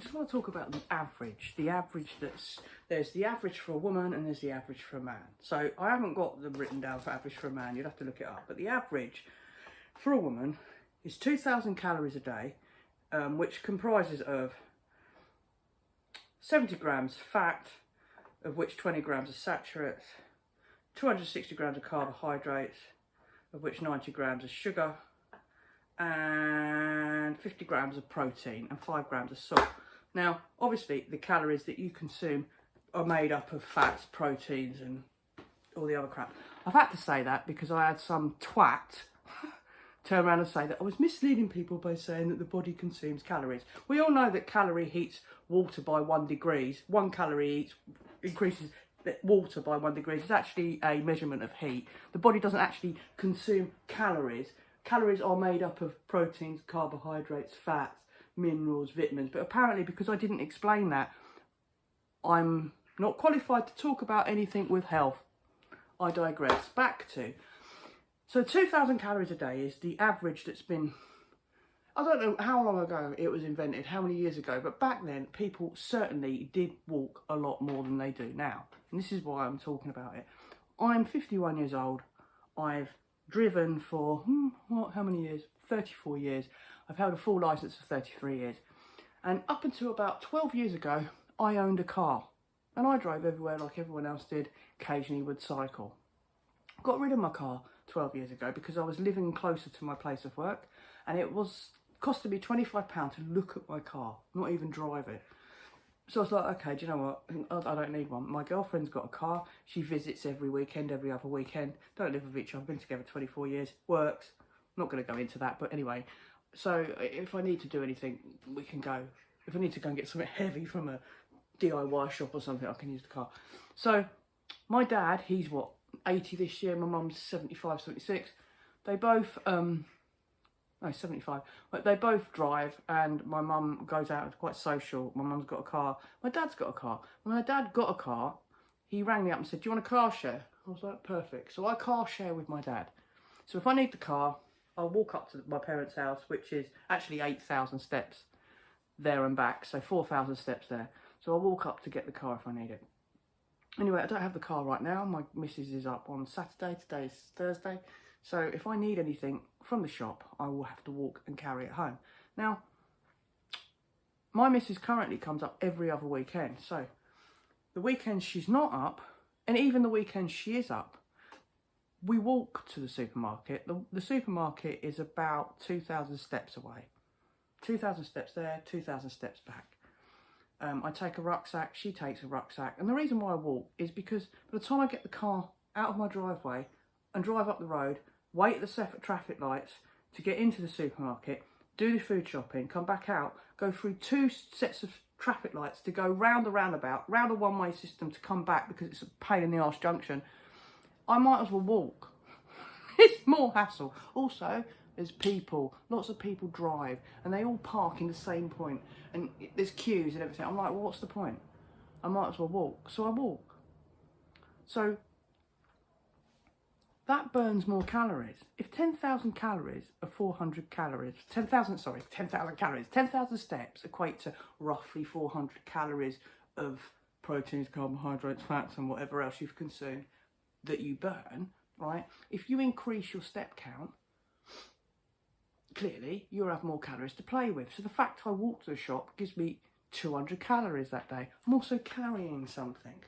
just want to talk about the average. There's the average for a woman and there's the average for a man. So I haven't got them written down for average for a man, you'd have to look it up. But the average for a woman is 2,000 calories a day, which comprises of 70 grams fat, of which 20 grams are saturates, 260 grams of carbohydrates, of which 90 grams are sugar, and 50 grams of protein and 5 grams of salt. Now, obviously, the calories that you consume are made up of fats, proteins, and all the other crap. I've had to say that because I had some twat turn around and say that I was misleading people by saying that the body consumes calories. We all know that calorie heats water by 1 degree. 1 calorie increases water by 1 degree. It's actually a measurement of heat. The body doesn't actually consume calories. Calories are made up of proteins, carbohydrates, fats, minerals, vitamins. But apparently, because I didn't explain that, I'm not qualified to talk about anything with health. I digress. Back to... So 2,000 calories a day is the average that's been... I don't know how long ago it was invented, how many years ago, but back then people certainly did walk a lot more than they do now. And this is why I'm talking about it. I'm 51 years old. I've driven for, how many years? 34 years. I've held a full licence for 33 years. And up until about 12 years ago, I owned a car. And I drove everywhere like everyone else did, occasionally would cycle. Got rid of my car 12 years ago because I was living closer to my place of work, and it was costing me £25 to look at my car, not even drive it. So I was like, okay, do you know what? I don't need one. My girlfriend's got a car. She visits every weekend, every other weekend. Don't live with each other. Been together 24 years. Works. I'm not going to go into that, but anyway. So if I need to do anything, we can go. If I need to go and get something heavy from a DIY shop or something, I can use the car. So my dad, he's what, 80 this year. My mum's 75, 76. They both... No, 75. But they both drive, and my mum goes out, it's quite social. My mum's got a car. My dad's got a car. When my dad got a car, he rang me up and said, do you want a car share? I was like, perfect. So I car share with my dad. So if I need the car, I'll walk up to my parents' house, which is actually 8,000 steps there and back. So 4,000 steps there. So I'll walk up to get the car if I need it. Anyway, I don't have the car right now. My missus is up on Saturday. Today's Thursday. So if I need anything from the shop, I will have to walk and carry it home. Now, my missus currently comes up every other weekend. So the weekends she's not up, and even the weekends she is up, we walk to the supermarket. The supermarket is about 2,000 steps away. 2,000 steps there, 2,000 steps back. I take a rucksack, she takes a rucksack. And the reason why I walk is because by the time I get the car out of my driveway and drive up the road, wait at the separate traffic lights to get into the supermarket, do the food shopping, come back out, go through 2 sets of traffic lights to go round the roundabout, round a one-way system to come back because it's a pain in the arse junction, I might as well walk. It's more hassle. Also, there's people, lots of people drive, and they all park in the same point, and there's queues and everything. I'm like, well, what's the point? I might as well walk. So I walk. So that burns more calories. If 10,000 calories are 400 calories, 10,000 calories, 10,000 steps equate to roughly 400 calories of proteins, carbohydrates, fats, and whatever else you've consumed that you burn, right? If you increase your step count, clearly you'll have more calories to play with. So the fact I walk to the shop gives me 200 calories that day. I'm also carrying something.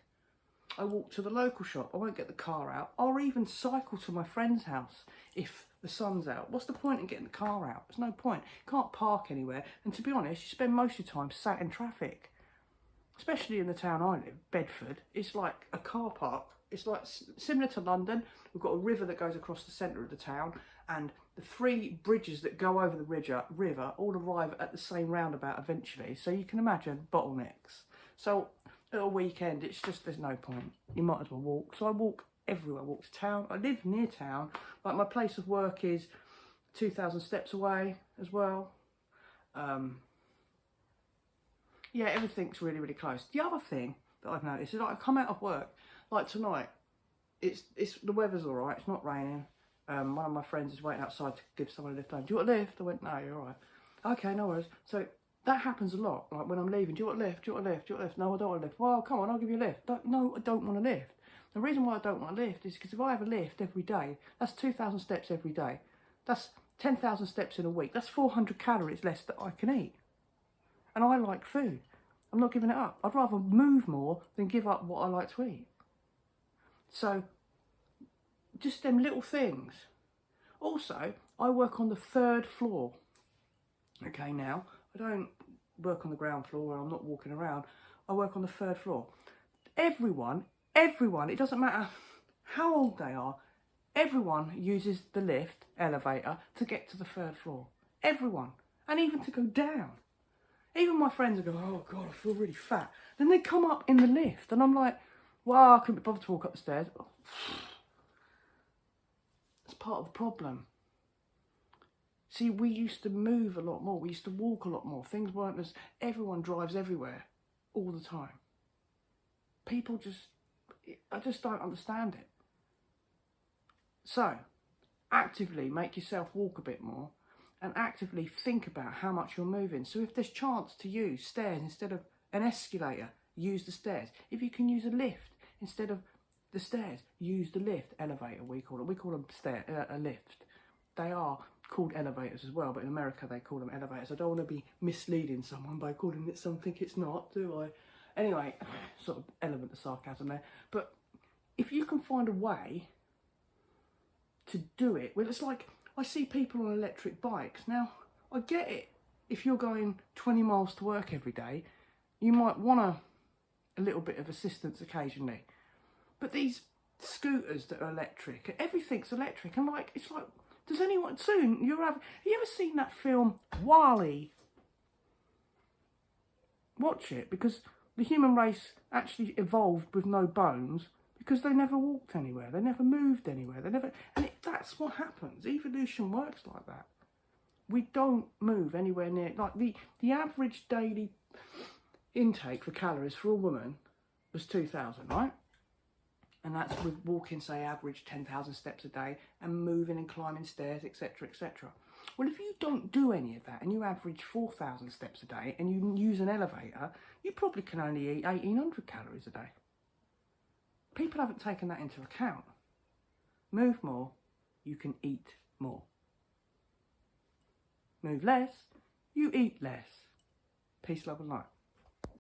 I walk to the local shop, I won't get the car out, or even cycle to my friend's house if the sun's out. What's the point in getting the car out? There's no point. You can't park anywhere, and to be honest, you spend most of your time sat in traffic. Especially in the town I live, Bedford, it's like a car park. It's like similar to London. We've got a river that goes across the centre of the town, and the 3 bridges that go over the river all arrive at the same roundabout eventually. So you can imagine bottlenecks. So at a weekend, it's just, there's no point. You might as well walk. So I walk everywhere. I walk to town. I live near town. Like my place of work is 2,000 steps away as well. Yeah, everything's really, really close. The other thing that I've noticed is, like, I come out of work, like tonight, it's the weather's all right. It's not raining. One of my friends is waiting outside to give someone a lift home. Do you want a lift? I went, no, you're all right. Okay, no worries. So That happens a lot. Like when I'm leaving, do you want a lift? Do you want a lift? Do you want a lift? No, I don't want a lift. Well, come on, I'll give you a lift. No, I don't want a lift. The reason why I don't want a lift is because if I have a lift every day, that's 2,000 steps every day. That's 10,000 steps in a week. That's 400 calories less that I can eat. And I like food. I'm not giving it up. I'd rather move more than give up what I like to eat. So, just them little things. Also, I work on the 3rd floor. Okay, now, I don't work on the ground floor where I'm not walking around. I work on the 3rd floor. Everyone, it doesn't matter how old they are, everyone uses the lift, elevator, to get to the 3rd floor. Everyone. And even to go down. Even my friends will go, oh God, I feel really fat. Then they come up in the lift and I'm like, well, I couldn't be bothered to walk up the stairs. That's part of the problem. See, we used to move a lot more. We used to walk a lot more. Things weren't as... Everyone drives everywhere all the time. People just... I just don't understand it. So, actively make yourself walk a bit more and actively think about how much you're moving. So if there's chance to use stairs instead of an escalator, use the stairs. If you can use a lift instead of the stairs, use the lift. Elevator, we call it. We call them a lift. They are called elevators as well, but in America they call them elevators. I don't want to be misleading someone by calling it something it's not, do I? Anyway, sort of element of sarcasm there. But if you can find a way to do it, well, it's like I see people on electric bikes. Now, I get it. If you're going 20 miles to work every day, you might want a little bit of assistance occasionally. But these scooters that are electric, everything's electric, and like, it's like, does anyone soon, have you ever seen that film WALL-E? Watch it, because the human race actually evolved with no bones because they never walked anywhere, they never moved anywhere, that's what happens. Evolution works like that. We don't move anywhere near, like the average daily intake for calories for a woman was 2,000, right? And that's with walking, say, average 10,000 steps a day and moving and climbing stairs, etc., etc. Well, if you don't do any of that and you average 4,000 steps a day and you use an elevator, you probably can only eat 1,800 calories a day. People haven't taken that into account. Move more, you can eat more. Move less, you eat less. Peace, love and light.